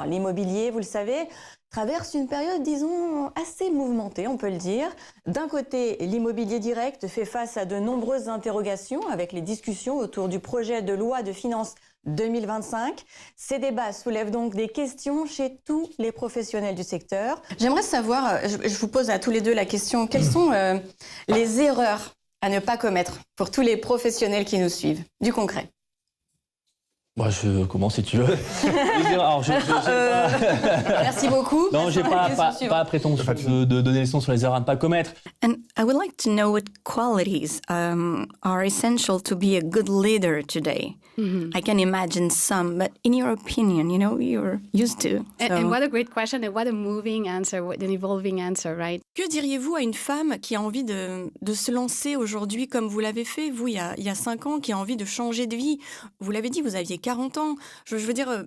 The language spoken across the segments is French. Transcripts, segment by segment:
Alors l'immobilier, vous le savez, traverse une période, disons, assez mouvementée, on peut le dire. D'un côté, l'immobilier direct fait face à de nombreuses interrogations avec les discussions autour du projet de loi de finances 2025. Ces débats soulèvent donc des questions chez tous les professionnels du secteur. J'aimerais savoir, je vous pose à tous les deux la question, quelles sont les erreurs à ne pas commettre pour tous les professionnels qui nous suivent? Du concret. Moi, je commence si tu veux. Alors, Merci beaucoup. Non, j'ai pas prétention de donner les leçons sur les erreurs à ne pas commettre. And I would like to know what qualities are essential to be a good leader today. I can imagine some, but in your opinion, you know, you're used to. And what a great question, and what a moving answer, what an evolving answer, right? Que diriez-vous à une femme qui a envie de se lancer aujourd'hui comme vous l'avez fait, vous, il y a 5 ans, qui a envie de changer de vie? Vous l'avez dit, vous aviez 40 ans. Je veux dire,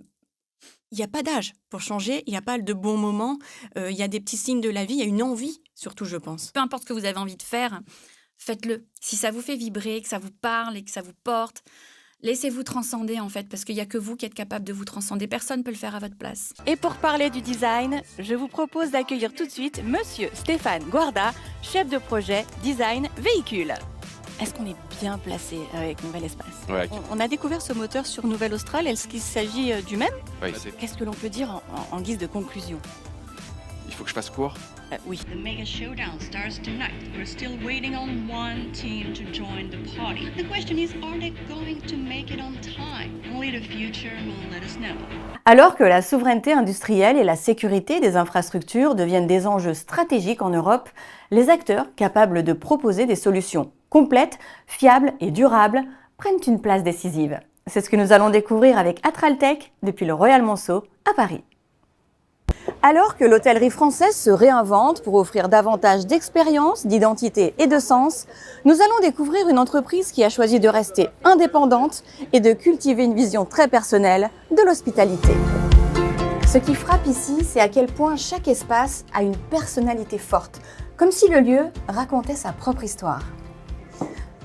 il n'y a pas d'âge pour changer, il n'y a pas de bon moment, il y a des petits signes de la vie, il y a une envie, surtout, je pense. Peu importe ce que vous avez envie de faire, faites-le. Si ça vous fait vibrer, que ça vous parle et que ça vous porte, laissez-vous transcender en fait, parce qu'il n'y a que vous qui êtes capable de vous transcender. Personne ne peut le faire à votre place. Et pour parler du design, je vous propose d'accueillir tout de suite Monsieur Stéphane Guarda, chef de projet Design Véhicule. Est-ce qu'on est bien placé avec Nouvel Espace? Ouais. On a découvert ce moteur sur Nouvelle Austral. Est-ce qu'il s'agit du même? Oui. Qu'est-ce que l'on peut dire en guise de conclusion? Il faut que je fasse court. Oui. The mega showdown starts tonight. We're still waiting on one team to join the party. The question is, are they going to make it on time? Only the future will let us know. Alors que la souveraineté industrielle et la sécurité des infrastructures deviennent des enjeux stratégiques en Europe, les acteurs capables de proposer des solutions complètes, fiables et durables prennent une place décisive. C'est ce que nous allons découvrir avec Atraltech depuis le Royal Monceau à Paris. Alors que l'hôtellerie française se réinvente pour offrir davantage d'expérience, d'identité et de sens, nous allons découvrir une entreprise qui a choisi de rester indépendante et de cultiver une vision très personnelle de l'hospitalité. Ce qui frappe ici, c'est à quel point chaque espace a une personnalité forte, comme si le lieu racontait sa propre histoire.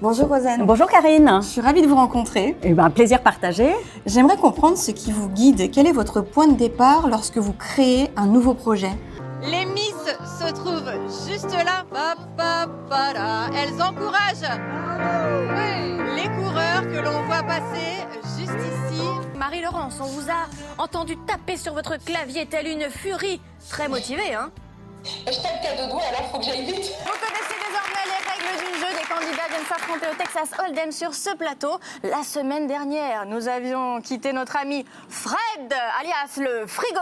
Bonjour Rosanne. Bonjour Karine. Je suis ravie de vous rencontrer. Plaisir partagé. J'aimerais comprendre ce qui vous guide. Quel est votre point de départ lorsque vous créez un nouveau projet? Les Miss se trouvent juste là. Elles encouragent les coureurs que l'on voit passer juste ici. Marie-Laurence, on vous a entendu taper sur votre clavier telle une furie. Très motivée, hein? Je tape qu'à 2 doigts, alors faut que j'aille vite. Vous connaissez désormais les règles du jeu. Des candidats viennent s'affronter au Texas Hold'em sur ce plateau. La semaine dernière, nous avions quitté notre ami Fred, alias le frigo.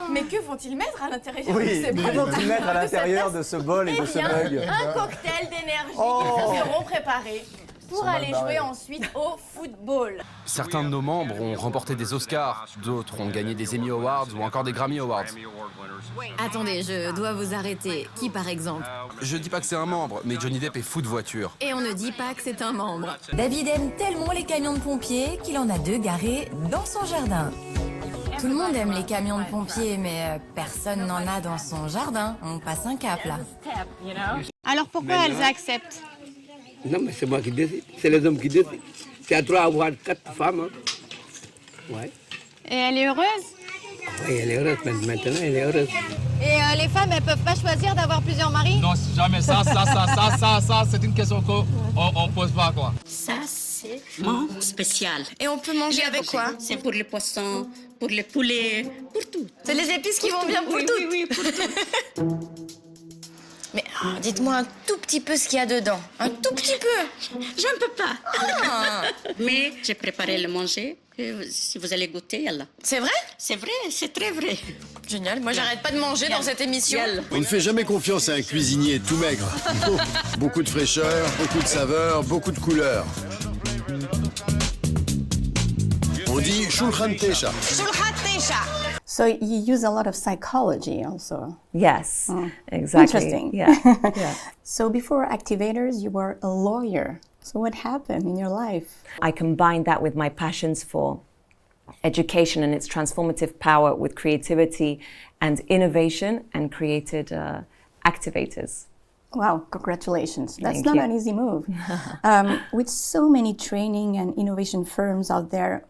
Mais que vont-ils mettre à l'intérieur de ces que vont-ils mettre à l'intérieur de ce bol et de ce mug? Un cocktail d'énergie qu'ils seront préparés pour aller jouer ensuite au football. Certains de nos membres ont remporté des Oscars, d'autres ont gagné des Emmy Awards ou encore des Grammy Awards. Attendez, je dois vous arrêter. Qui par exemple? Je dis pas que c'est un membre, mais Johnny Depp est fou de voiture. Et on ne dit pas que c'est un membre. David aime tellement les camions de pompiers qu'il en a 2 garés dans son jardin. Tout le monde aime les camions de pompiers, mais personne n'en a dans son jardin. On passe un cap là. Alors pourquoi elles acceptent? Non, mais c'est moi qui décide. C'est les hommes qui décident. C'est à toi d'avoir 4 femmes. Hein. Ouais. Et elle est heureuse? Oui, elle est heureuse. Maintenant, elle est heureuse. Et les femmes, elles peuvent pas choisir d'avoir plusieurs maris? Non, jamais. Ça, c'est une question qu'on pose pas, quoi. Ça, c'est mon spécial. Et on peut manger avec quoi? C'est pour les poissons, pour les poulets, pour tout. C'est les épices qui vont bien pour tout? Oui, pour tout. Mais dites-moi un tout petit peu ce qu'il y a dedans. Un tout petit peu. Je ne peux pas. Mais j'ai préparé le manger. Si vous allez goûter, là. C'est vrai? C'est vrai, c'est très vrai. Génial. Moi, j'arrête pas de manger dans cette émission. On ne fait jamais confiance à un cuisinier tout maigre. Beaucoup de fraîcheur, beaucoup de saveur, beaucoup de couleurs. On dit Shulchan Tesha. Shulchan Tesha. So you use a lot of psychology also. Yes, exactly. Interesting. Yeah. Yeah. So before Activators, you were a lawyer. So what happened in your life? I combined that with my passions for education and its transformative power with creativity and innovation and created Activators. Wow, congratulations. That's Thank not you. an easy move. With so many training and innovation firms out there,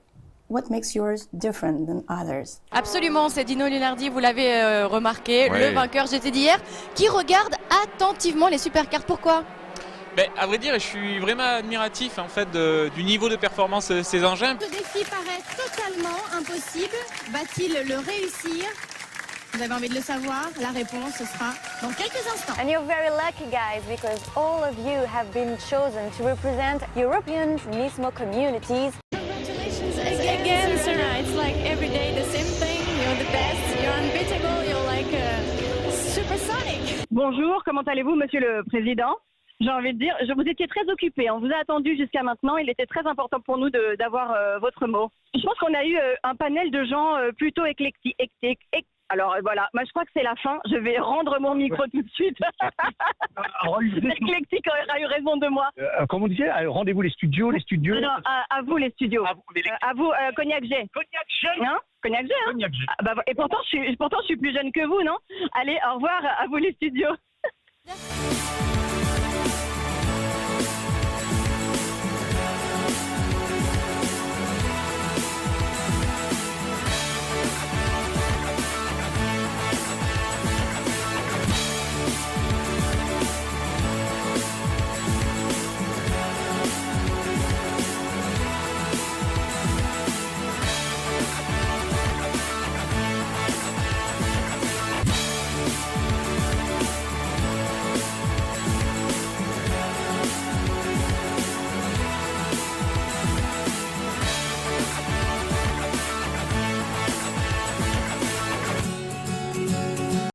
what makes yours different than others? Absolument, c'est Dino Lunardi, vous l'avez remarqué, Ouais. le vainqueur GT d'hier, qui regarde attentivement les supercars. Pourquoi? À vrai dire, je suis vraiment admiratif en fait du niveau de performance de ces engins. Ce défi paraît totalement impossible. Va-t-il le réussir? Vous avez envie de le savoir? La réponse, ce sera dans quelques instants. And you're very lucky, guys, because all of you have been chosen to represent European Nismo communities. Congratulations again, Sarah. It's like every day the same thing. You're the best. You're unbeatable. You're like supersonic. Bonjour, comment allez-vous, Monsieur le Président? J'ai envie de dire, vous étiez très occupé. On vous a attendu jusqu'à maintenant. Il était très important pour nous d'avoir votre mot. Je pense qu'on a eu un panel de gens plutôt éclectiques. Alors voilà, moi je crois que c'est la fin. Je vais rendre mon micro tout de suite. L'éclectique a eu raison de moi. Comme on disait, rendez-vous les studios. Non, à vous les studios. À vous, Cognac G. Cognac G. Hein? Cognac G, hein? Cognac G. Et pourtant je suis plus jeune que vous, non? Allez, au revoir, à vous les studios.